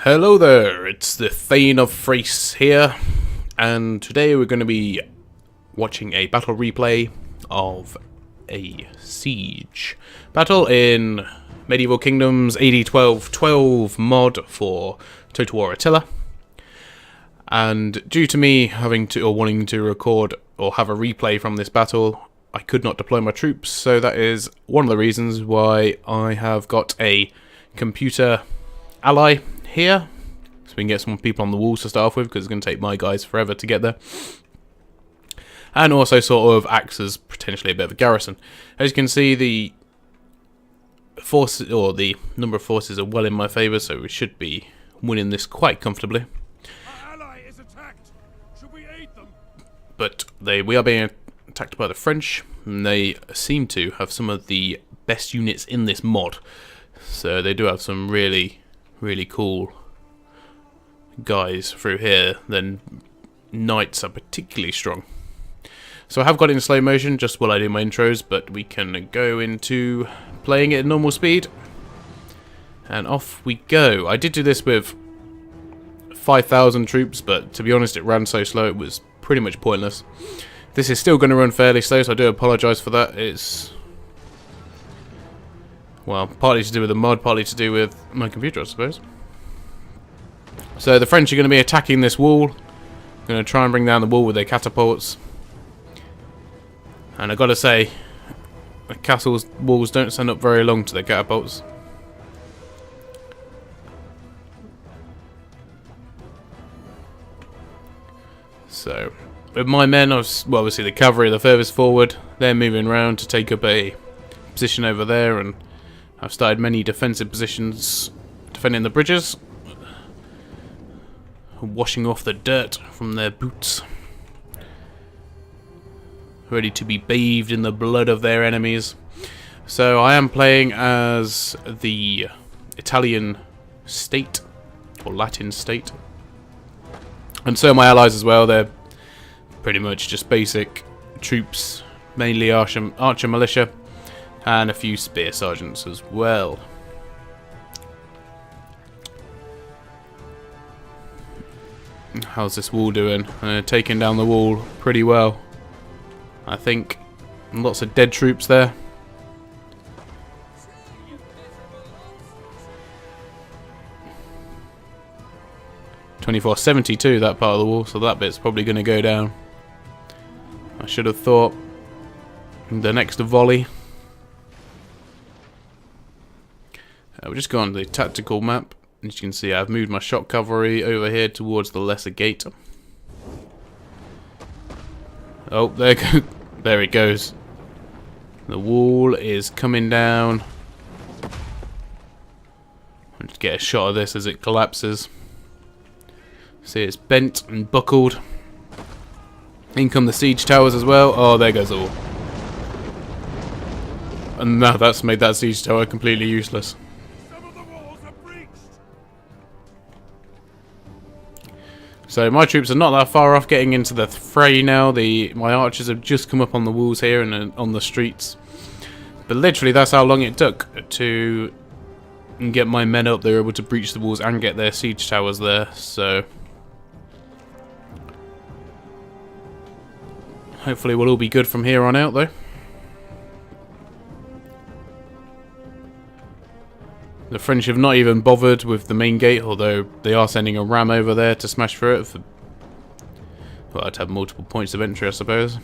Hello there, it's the Thane of Thrace here, and today we're going to be watching a battle replay of a siege battle in Medieval Kingdoms AD 1212 mod for Total War Attila. And due to me having to or wanting to record or have a replay from this battle, I could not deploy my troops, so that is one of the reasons why I have got a computer ally here, so we can get some people on the walls to start off with, because it's going to take my guys forever to get there, and also sort of acts as potentially a bit of a garrison. As you can see, the forces or the number of forces are well in my favour, so we should be winning this quite comfortably. Our ally is attacked. Should we aid them? But we are being attacked by the French, and they seem to have some of the best units in this mod, so they do have some really cool guys through here. Then knights are particularly strong. So I have got it in slow motion just while I do my intros, but we can go into playing it at normal speed, and off we go. I did do this with 5,000 troops, but to be honest it ran so slow it was pretty much pointless. This is still going to run fairly slow, so I do apologise for that. It's, well, partly to do with the mod, partly to do with my computer, I suppose. So the French are going to be attacking this wall. Going to try and bring down the wall with their catapults. And I've got to say, the castle's walls don't stand up very long to their catapults. So, with my men, well, obviously the cavalry are the furthest forward. They're moving around to take up a position over there, and I've started many defensive positions defending the bridges, washing off the dirt from their boots, ready to be bathed in the blood of their enemies. So I am playing as the Italian state, or Latin state, and so are my allies as well. They're pretty much just basic troops, mainly archer militia, and a few spear sergeants as well. How's this wall doing? Taking down the wall pretty well, I think. Lots of dead troops there. (2472) that part of the wall, so that bit's probably going to go down. I should have thought the next volley. We'll just go on the tactical map. As you can see, I've moved my shock cavalry over here towards the lesser gate. Oh, there it goes. The wall is coming down. I'll just get a shot of this as it collapses. See, it's bent and buckled. In come the siege towers as well. Oh, there goes the wall. And now that's made that siege tower completely useless. So my troops are not that far off getting into the fray now. My archers have just come up on the walls here and on the streets. But literally that's how long it took to get my men up. They were able to breach the walls and get their siege towers there. So hopefully we'll all be good from here on out though. The French have not even bothered with the main gate, although they are sending a ram over there to smash through it. Well, I'd have multiple points of entry, I suppose.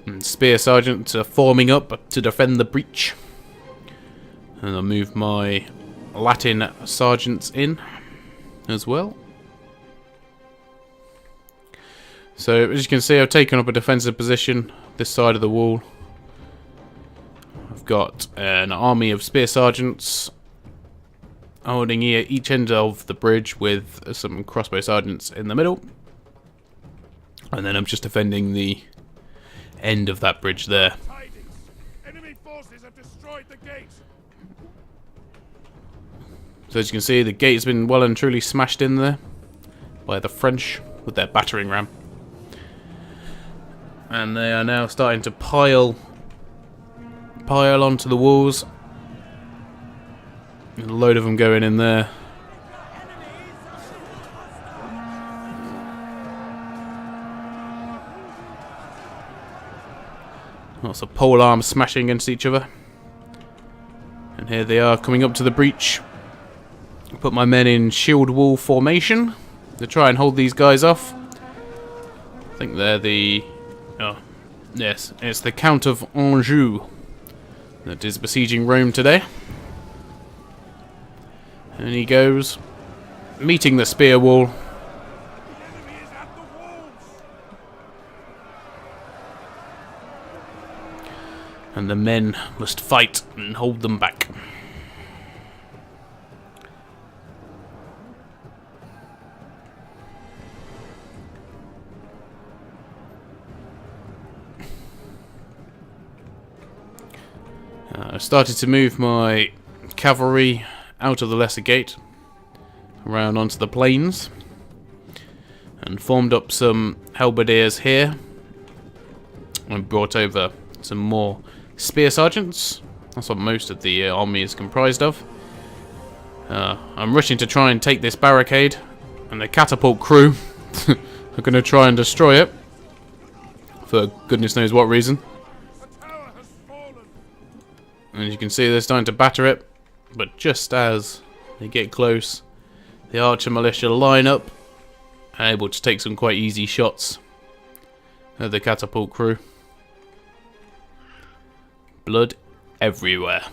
And spear sergeants are forming up to defend the breach. And I'll move my Latin sergeants in as well. So, as you can see, I've taken up a defensive position this side of the wall. Got an army of spear sergeants holding each end of the bridge with some crossbow sergeants in the middle, and then I'm just defending the end of that bridge there. Enemy forces have destroyed the gate. So as you can see, the gate has been well and truly smashed in there by the French with their battering ram, and they are now starting to pile onto the walls. A load of them going in there. Lots of pole arms smashing against each other. And here they are coming up to the breach. Put my men in shield wall formation to try and hold these guys off. I think they're the... oh, yes, it's the Count of Anjou that is besieging Rome today. And he goes, meeting the spear wall. And the men must fight and hold them back. I started to move my cavalry out of the lesser gate, around onto the plains, and formed up some halberdiers here, and brought over some more spear sergeants. That's what most of the army is comprised of. I'm rushing to try and take this barricade, and the catapult crew are going to try and destroy it, for goodness knows what reason. And as you can see, they're starting to batter it, but just as they get close, the archer militia line up, able to take some quite easy shots at the catapult crew. Blood everywhere.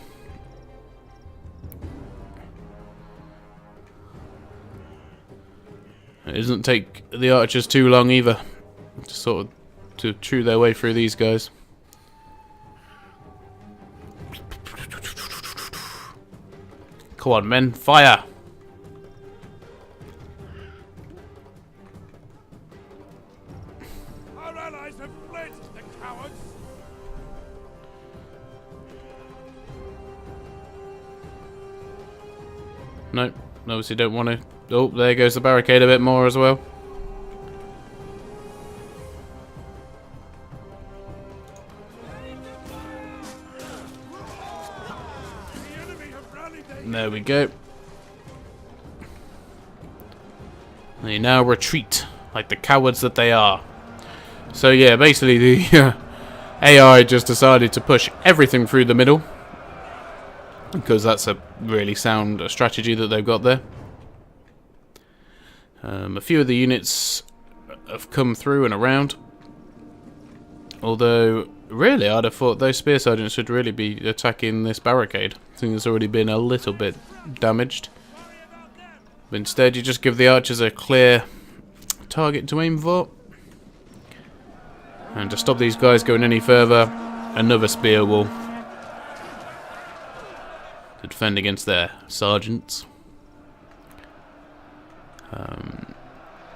It doesn't take the archers too long either, to sort of to chew their way through these guys. Come on, men, fire! Our allies have fled, the cowards! No, obviously don't want to. Oh, there goes the barricade a bit more as well. There we go. They now retreat like the cowards that they are. So yeah, basically the AI just decided to push everything through the middle, because that's a really sound strategy that they've got there. A few of the units have come through and around, although really I'd have thought those spear sergeants should really be attacking this barricade. I think it's already been a little bit damaged. But instead you just give the archers a clear target to aim for. And to stop these guys going any further, another spear wall to defend against their sergeants.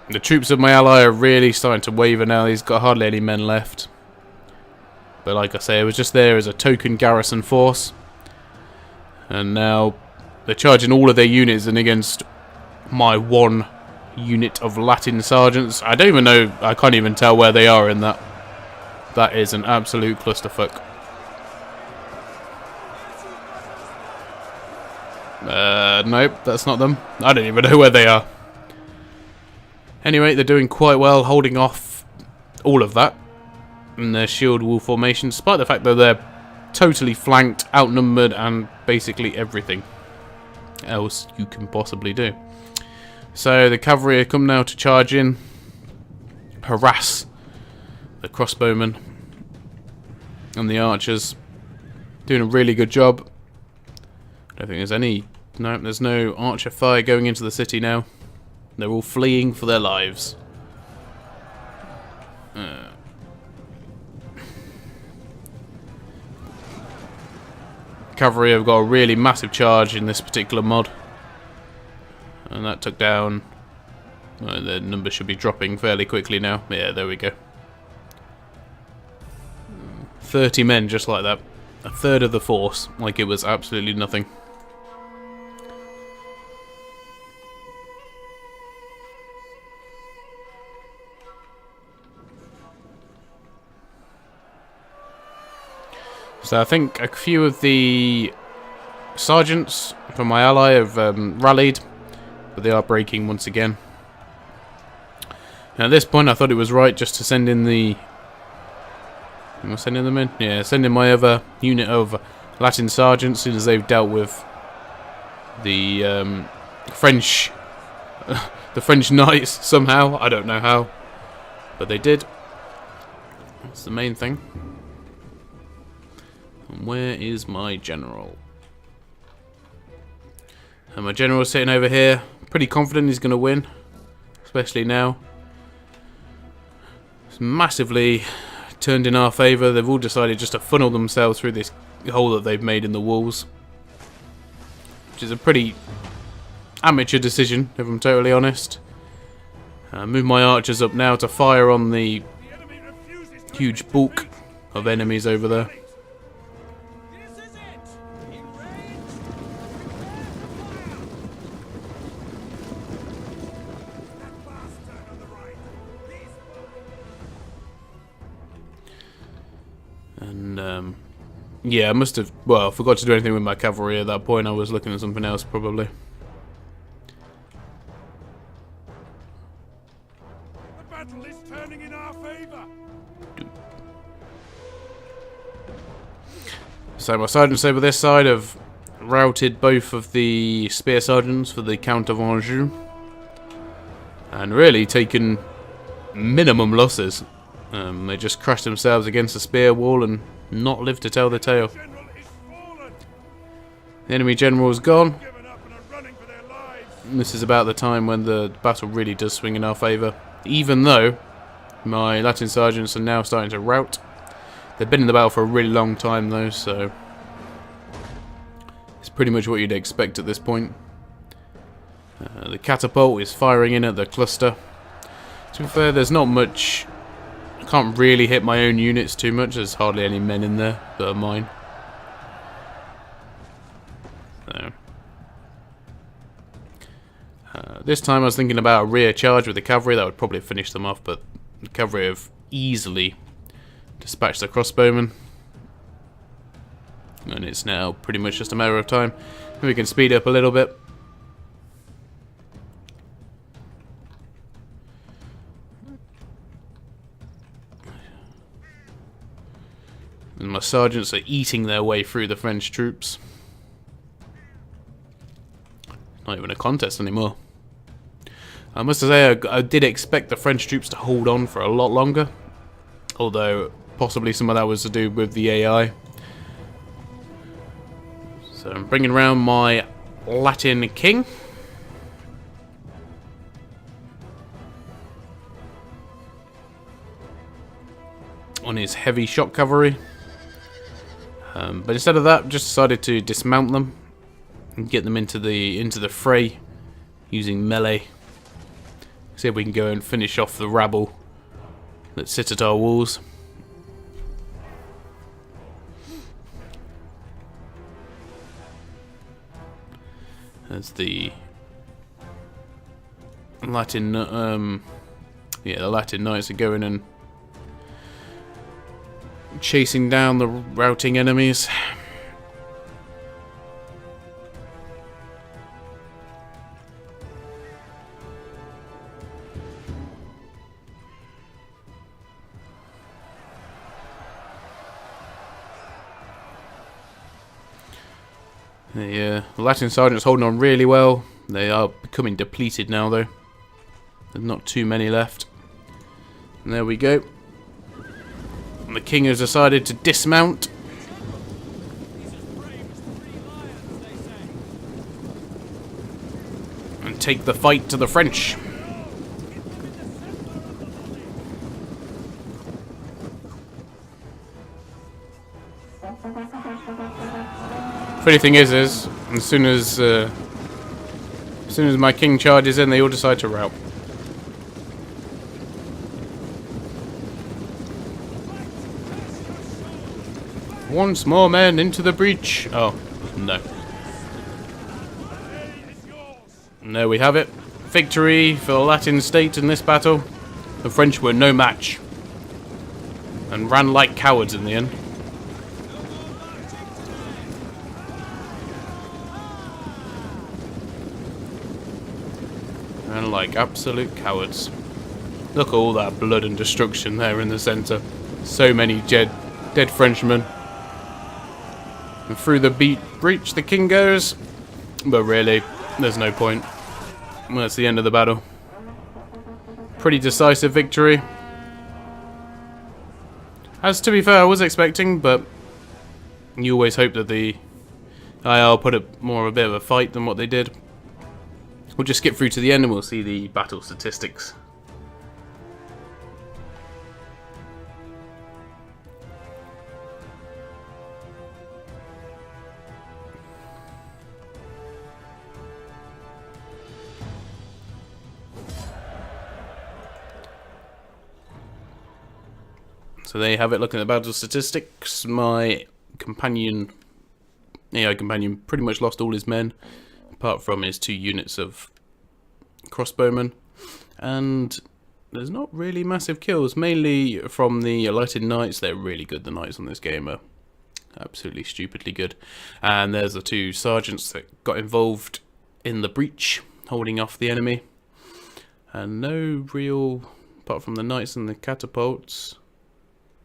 The troops of my ally are really starting to waver now. He's got hardly any men left. But like I say, it was just there as a token garrison force. And now they're charging all of their units in against my one unit of Latin sergeants. I don't even know, I can't even tell where they are in that. That is an absolute clusterfuck. Nope, that's not them. I don't even know where they are. Anyway, they're doing quite well holding off all of that in their shield wall formation, despite the fact that they're totally flanked, outnumbered, and basically everything else you can possibly do. So the cavalry come now to charge in, harass the crossbowmen, and the archers doing a really good job. I don't think there's any... no, there's no archer fire going into the city now. They're all fleeing for their lives. Cavalry have got a really massive charge in this particular mod, and that took down... the number should be dropping fairly quickly now. Yeah, there we go. 30 men just like that. A third of the force, like it was absolutely nothing. So I think a few of the sergeants from my ally have rallied, but they are breaking once again. And at this point, I thought it was right just to send in the... Am I sending them in? Yeah, send in my other unit of Latin sergeants as soon as they've dealt with the French... the French knights somehow. I don't know how, but they did. That's the main thing. And where is my general? And my general's sitting over here. Pretty confident he's going to win, especially now. It's massively turned in our favour. They've all decided just to funnel themselves through this hole that they've made in the walls, which is a pretty amateur decision, if I'm totally honest. Move my archers up now to fire on the huge bulk of enemies over there. And yeah, I must have, well, I forgot to do anything with my cavalry at that point. I was looking at something else probably. The battle is turning in our favor. So my sergeants over this side have routed both of the spear sergeants for the Count of Anjou, and really taken minimum losses. They just crashed themselves against the spear wall and not lived to tell the tale. General is fallen. The enemy general is gone. Given up and are running for their lives. And this is about the time when the battle really does swing in our favour. Even though my Latin sergeants are now starting to rout. They've been in the battle for a really long time though, so it's pretty much what you'd expect at this point. The catapult is firing in at the cluster. To be fair, there's not much. I can't really hit my own units too much. There's hardly any men in there that are mine. So this time I was thinking about a rear charge with the cavalry. That would probably finish them off, but the cavalry have easily dispatched the crossbowmen. And it's now pretty much just a matter of time. Maybe we can speed up a little bit. And my sergeants are eating their way through the French troops. Not even a contest anymore. I must say I did expect the French troops to hold on for a lot longer. Although possibly some of that was to do with the AI. So I'm bringing around my Latin king. On his heavy shock cavalry. But instead of that, just decided to dismount them and get them into the fray using melee. See if we can go and finish off the rabble that sit at our walls. As the Latin, the Latin knights are going and chasing down the routing enemies. The Latin sergeants holding on really well. They are becoming depleted now though. There's not too many left. And there we go. And the king has decided to dismount. And take the fight to the French. Funny thing is as soon as my king charges in, they all decide to rout. Once more men into the breach. Oh, no. And there we have it. Victory for the Latin state in this battle. The French were no match. And ran like cowards in the end. And like absolute cowards. Look at all that blood and destruction there in the centre. So many dead Frenchmen. And through the breach the king goes. But really, there's no point. Well, that's the end of the battle. Pretty decisive victory. As to be fair, I was expecting, but you always hope that the IR put up more of a bit of a fight than what they did. We'll just skip through to the end and we'll see the battle statistics. So there you have it, looking at the battle statistics. My AI companion pretty much lost all his men, apart from his 2 units of crossbowmen. And there's not really massive kills, mainly from the lighted knights. They're really good, the knights on this game are absolutely stupidly good. And there's the 2 sergeants that got involved in the breach, holding off the enemy. And no real, apart from the knights and the catapults.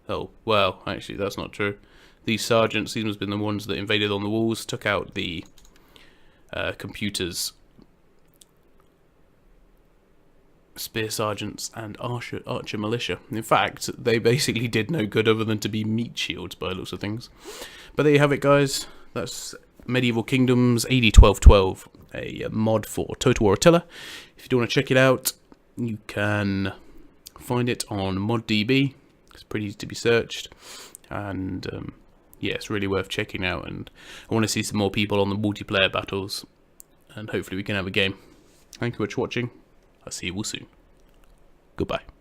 Oh, well, actually, that's not true. These sergeants, these must have been the ones that invaded on the walls, took out the computers, spear sergeants, and archer militia. In fact, they basically did no good other than to be meat shields by the looks of things. But there you have it, guys. That's Medieval Kingdoms AD 1212, a mod for Total War Attila. If you do want to check it out, you can find it on ModDB. It's pretty easy to be searched, and yeah, it's really worth checking out. And I want to see some more people on the multiplayer battles, and hopefully we can have a game. Thank you very much for watching. I'll see you all soon. Goodbye.